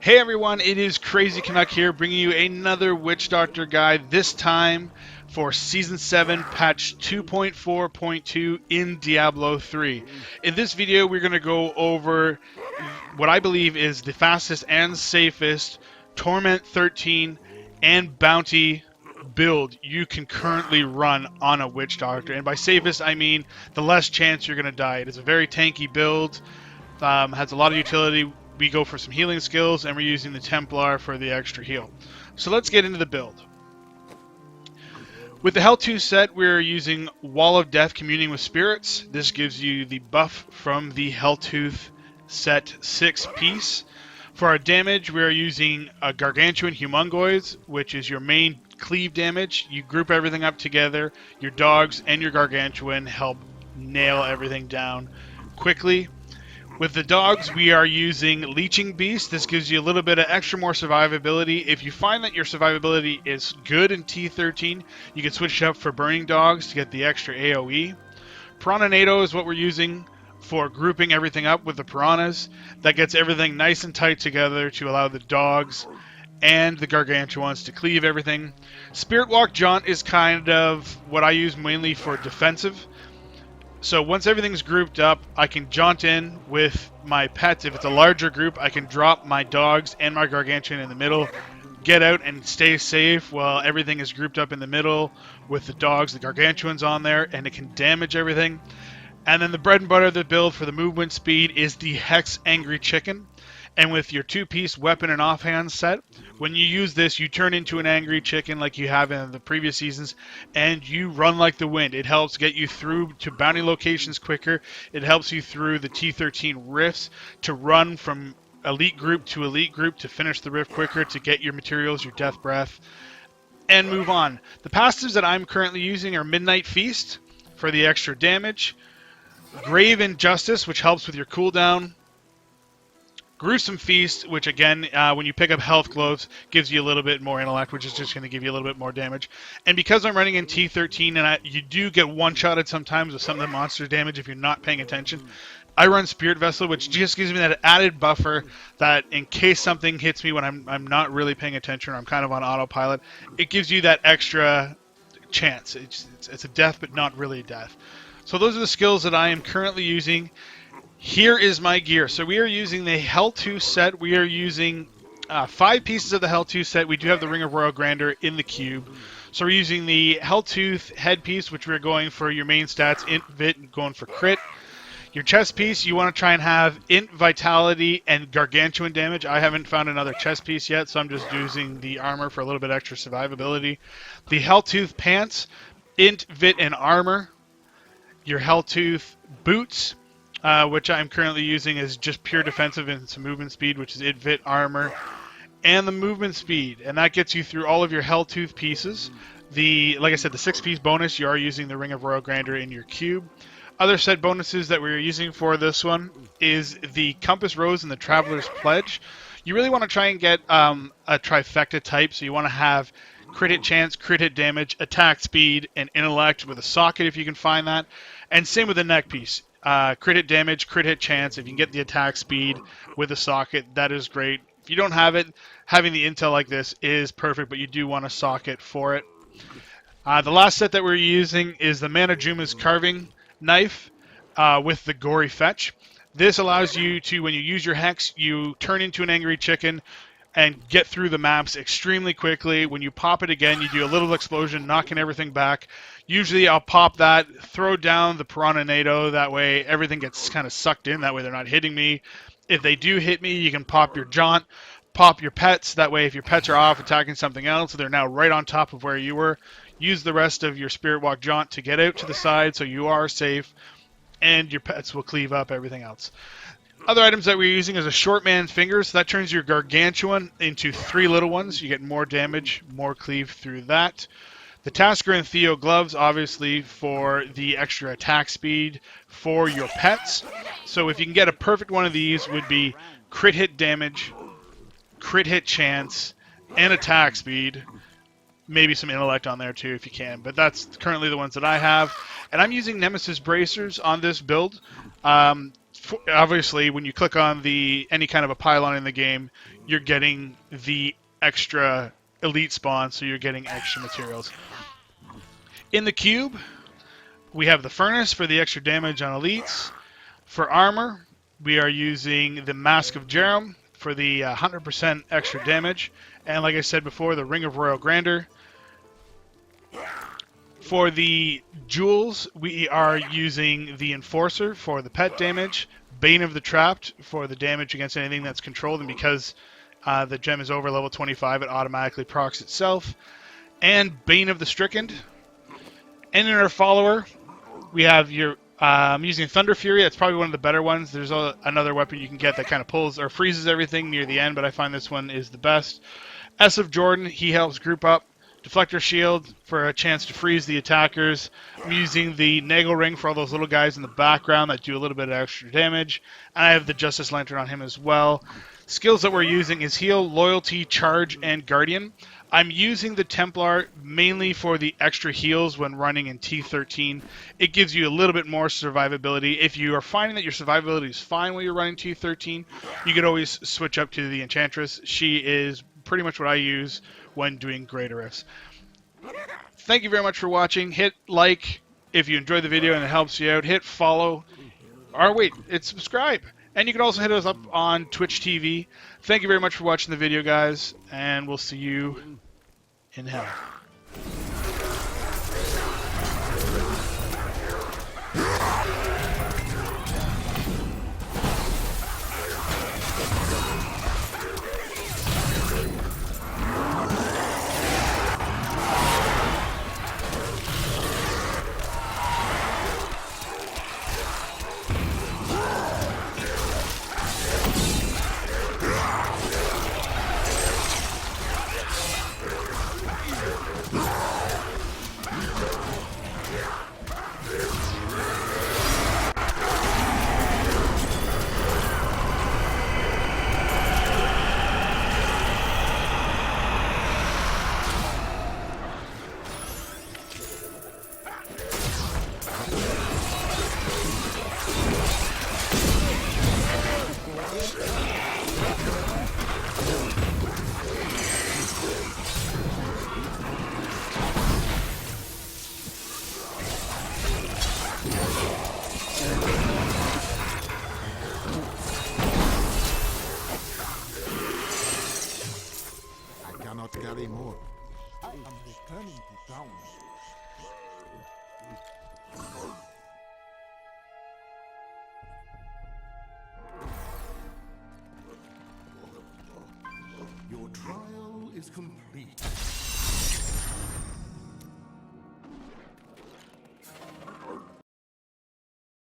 Hey everyone, it is Crazy Canuck here, bringing you another Witch Doctor guide, this time for Season 7, Patch 2.4.2 in Diablo 3. In this video, we're going to go over what I believe is the fastest and safest Torment 13 and Bounty build you can currently run on a Witch Doctor. And by safest, I mean the less chance you're going to die. It is a very tanky build. Has a lot of utility. We go for some healing skills, and we're using the Templar for the extra heal. So let's get into the build. With the Hell 2 set, we're using Wall of Death Communing with Spirits. This gives you the buff from the Helltooth set 6 piece. For our damage, we are using a Gargantuan Humongoids, which is your main cleave damage. You group everything up together. Your dogs and your Gargantuan help nail everything down quickly. With the dogs, we are using Leeching Beast. This gives you a little bit of extra more survivability. If you find that your survivability is good in T13, you can switch it up for Burning Dogs to get the extra AoE. Piranha is what we're using for grouping everything up with the piranhas. That gets everything nice and tight together to allow the dogs and the Gargantuans to cleave everything. Spirit Walk Jaunt is kind of what I use mainly for defensive. So once everything's grouped up, I can jaunt in with my pets. If it's a larger group, I can drop my dogs and my Gargantuan in the middle, get out and stay safe while everything is grouped up in the middle with the dogs, the Gargantuans on there, and it can damage everything. And then the bread and butter of the build for the movement speed is the Hex Angry Chicken. And with your 2-piece weapon and offhand set, when you use this, you turn into an angry chicken like you have in the previous seasons, and you run like the wind. It helps get you through to bounty locations quicker. It helps you through the T13 rifts to run from elite group to finish the rift quicker, to get your materials, your death breath, and move on. The passives that I'm currently using are Midnight Feast for the extra damage, Grave Injustice, which helps with your cooldown, Gruesome Feast, which again, when you pick up health gloves, gives you a little bit more intellect, which is just going to give you a little bit more damage. And because I'm running in T13, and you do get one-shotted sometimes with some of the monster damage if you're not paying attention, I run Spirit Vessel, which just gives me that added buffer that in case something hits me when I'm not really paying attention, or I'm kind of on autopilot, it gives you that extra chance. It's a death, but not really a death. So those are the skills that I am currently using. Here is my gear. So we are using the Hell 2 set. We are using 5 pieces of the Hell 2 set. We do have the Ring of Royal Grandeur in the cube. So we're using the Helltooth headpiece, which we're going for your main stats, Int, Vit, and going for crit. Your chest piece, you want to try and have Int, Vitality, and Gargantuan damage. I haven't found another chest piece yet, so I'm just using the armor for a little bit extra survivability. The Helltooth pants, Int, Vit, and armor. Your Helltooth boots, which I'm currently using is just pure defensive and some movement speed, which is Int, Vit, armor, and the movement speed. And that gets you through all of your Helltooth pieces. Like I said, the 6-piece bonus, you are using the Ring of Royal Grandeur in your cube. Other set bonuses that we're using for this one is the Compass Rose and the Traveler's Pledge. You really want to try and get a trifecta type, so you want to have crit hit chance, crit hit damage, attack speed, and intellect with a socket if you can find that. And same with the neck piece. Crit hit damage, crit hit chance. If you can get the attack speed with a socket, that is great. If you don't have it, having the intel like this is perfect, but you do want a socket for it. The last set that we're using is the Manajuma's Carving Knife with the Gory Fetch. This allows you to, when you use your Hex, you turn into an angry chicken and get through the maps extremely quickly. When you pop it again, you do a little explosion, knocking everything back. Usually I'll pop that, throw down the Piranha, that way everything gets kind of sucked in, that way they're not hitting me. If they do hit me, you can pop your Jaunt, pop your pets, that way if your pets are off attacking something else, they're now right on top of where you were. Use the rest of your Spirit Walk Jaunt to get out to the side so you are safe, and your pets will cleave up everything else. Other items that we're using is a Short Man's Fingers. That turns your Gargantuan into 3 little ones. You get more damage, more cleave through that. The Tasker and Theo Gloves, obviously, for the extra attack speed for your pets. So if you can get a perfect one of these, would be crit hit damage, crit hit chance, and attack speed. Maybe some intellect on there too if you can. But that's currently the ones that I have. And I'm using Nemesis Bracers on this build. obviously, when you click on any kind of a pylon in the game, you're getting the extra elite spawn, so you're getting extra materials. In the cube, we have the furnace for the extra damage on elites. For armor, we are using the Mask of Jerem for the 100% extra damage. And like I said before, the Ring of Royal Grandeur. For the jewels, we are using the Enforcer for the pet damage, Bane of the Trapped for the damage against anything that's controlled, and because the gem is over level 25, it automatically procs itself, and Bane of the Stricken. And in our follower, we have your I'm using Thunder Fury. That's probably one of the better ones. There's another weapon you can get that kind of pulls or freezes everything near the end, but I find this one is the best. S of Jordan, he helps group up. Deflector Shield for a chance to freeze the attackers. I'm using the Nagel Ring for all those little guys in the background that do a little bit of extra damage. And I have the Justice Lantern on him as well. Skills that we're using is Heal, Loyalty, Charge, and Guardian. I'm using the Templar mainly for the extra heals when running in T13. It gives you a little bit more survivability. If you are finding that your survivability is fine when you're running T13, you could always switch up to the Enchantress. She is pretty much what I use when doing greater ifs. Thank you very much for watching. Hit like if you enjoyed the video and it helps you out. Hit follow. Or wait, it's subscribe. And you can also hit us up on Twitch TV. Thank you very much for watching the video, guys, and we'll see you in hell. Carry more. I am returning to town. Your trial is complete.